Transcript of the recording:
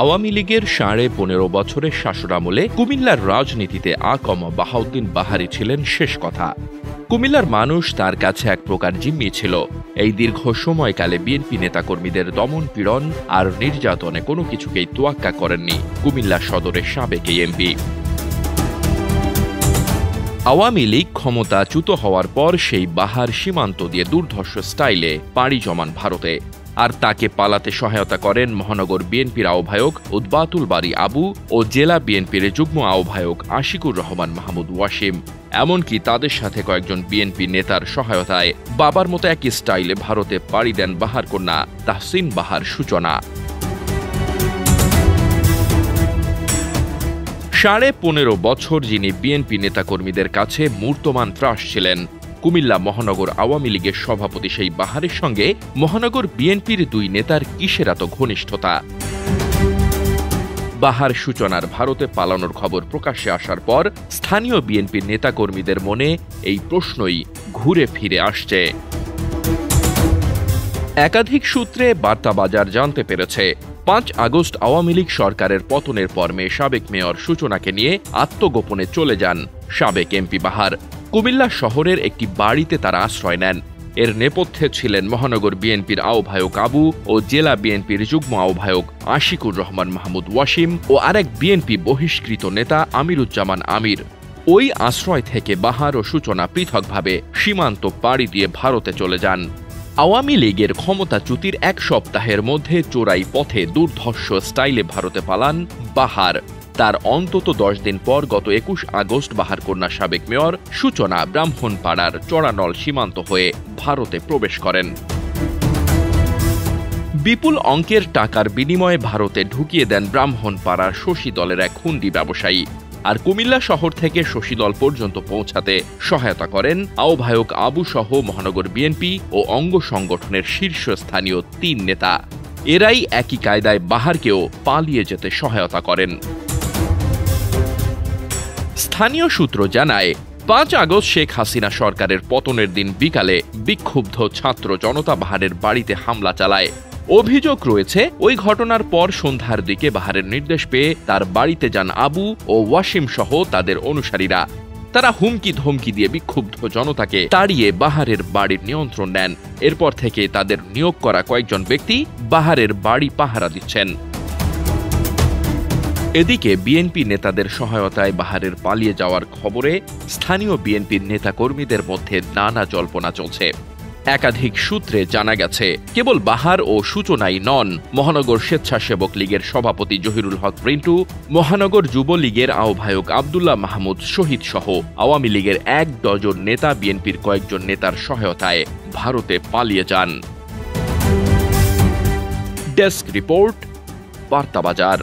আওয়ামী লীগের ১৫.৫ বছরের শাসনামলে কুমিল্লার রাজনীতিতে আকম বাহাউদ্দিন বাহারি ছিলেন শেষ কথা। কুমিল্লার মানুষ তার কাছে এক প্রকার জিম্মি ছিল। এই দীর্ঘ সময়কালে বিএনপি নেতাকর্মীদের দমন পীড়ন আর নির্যাতনে কোনো কিছুকেই তোয়াক্কা করেননি কুমিল্লা সদরের সাবেক এমপি। আওয়ামী লীগ ক্ষমতাচ্যুত হওয়ার পর সেই বাহার সীমান্ত দিয়ে দুর্ধর্ষ স্টাইলে পাড়ি জমান ভারতে। আর তাকে পালাতে সহায়তা করেন মহানগর বিএনপির আহ্বায়ক উদ্বাতুল বারী আবু ও জেলা বিএনপির যুগ্ম আহ্বায়ক আশিকুর রহমান মাহমুদ ওয়াসিম। এমনকি তাদের সাথে কয়েকজন বিএনপি নেতার সহায়তায় বাবার মতো একই স্টাইলে ভারতে পাড়ি দেন বাহার কন্যা তাহসিন বাহার সূচনা। ১৫.৫ বছর যিনি বিএনপি নেতাকর্মীদের কাছে মূর্তমান ত্রাস ছিলেন, কুমিল্লা মহানগর আওয়ামী লীগের সভাপতি সেই বাহারের সঙ্গে মহানগর বিএনপির দুই নেতার কিসের এত ঘনিষ্ঠতা? বাহার সূচনার ভারতে পালানোর খবর প্রকাশ্যে আসার পর স্থানীয় বিএনপির নেতাকর্মীদের মনে এই প্রশ্নই ঘুরে ফিরে আসছে। একাধিক সূত্রে বার্তাবাজার জানতে পেরেছে, ৫ আগস্ট আওয়ামী লীগ সরকারের পতনের পর সাবেক মেয়র সূচনাকে নিয়ে আত্মগোপনে চলে যান সাবেক এমপি বাহার। কুমিল্লা শহরের একটি বাড়িতে তারা আশ্রয় নেন। এর নেপথ্যে ছিলেন মহানগর বিএনপির আহ্বায়ক আবু ও জেলা বিএনপির যুগ্ম আহ্বায়ক আশিকুর রহমান মাহমুদ ওয়াসিম ও আরেক বিএনপি বহিষ্কৃত নেতা আমিরুজ্জামান আমির। ওই আশ্রয় থেকে বাহার ও সূচনা পৃথকভাবে সীমান্ত পাড়ি দিয়ে ভারতে চলে যান। আওয়ামী লীগের ক্ষমতাচ্যুতির এক সপ্তাহের মধ্যে চোরাই পথে দুর্ধর্ষ স্টাইলে ভারতে পালান বাহার। তার অন্তত ১০ দিন পর গত ২১ আগস্ট বাহার কন্যা সাবেক মেয়র সূচনা ব্রাহ্মণপাড়ার চড়ানল সীমান্ত হয়ে ভারতে প্রবেশ করেন। বিপুল অঙ্কের টাকার বিনিময়ে ভারতে ঢুকিয়ে দেন ব্রাহ্মণপাড়ার শশী দলের এক হুন্ডি ব্যবসায়ী। আর কুমিল্লা শহর থেকে শশী দল পর্যন্ত পৌঁছাতে সহায়তা করেন আহ্বায়ক আবু সহ মহানগর বিএনপি ও অঙ্গ সংগঠনের শীর্ষস্থানীয় ৩ নেতা। এরাই একই কায়দায় বাহারকেও পালিয়ে যেতে সহায়তা করেন। স্থানীয় সূত্র জানায়, ৫ আগস্ট শেখ হাসিনা সরকারের পতনের দিন বিকালে বিক্ষুব্ধ ছাত্র জনতা বাহারের বাড়িতে হামলা চালায়। অভিযোগ রয়েছে, ওই ঘটনার পর সন্ধ্যার দিকে বাহারের নির্দেশ পেয়ে তার বাড়িতে যান আবু ও ওয়াসিম সহ তাদের অনুসারীরা। তারা হুমকি ধমকি দিয়ে বিক্ষুব্ধ জনতাকে তাড়িয়ে বাহারের বাড়ির নিয়ন্ত্রণ নেন। এরপর থেকে তাদের নিয়োগ করা কয়েকজন ব্যক্তি বাহারের বাড়ি পাহারা দিচ্ছেন। এদিকে বিএনপি নেতাদের সহায়তায় বাহারের পালিয়ে যাওয়ার খবরে স্থানীয় বিএনপির নেতাকর্মীদের মধ্যে নানা জল্পনা চলছে। একাধিক সূত্রে জানা গেছে, কেবল বাহার ও সূচনাই নন, মহানগর স্বেচ্ছাসেবক লীগের সভাপতি জহিরুল হক রিন্টু, মহানগর যুবলীগের আহ্বায়ক আব্দুল্লাহ মাহমুদ শহীদ সহ আওয়ামী লীগের ১ ডজন নেতা বিএনপির কয়েকজন নেতার সহায়তায় ভারতে পালিয়ে যান। Desk report, বার্তাবাজার।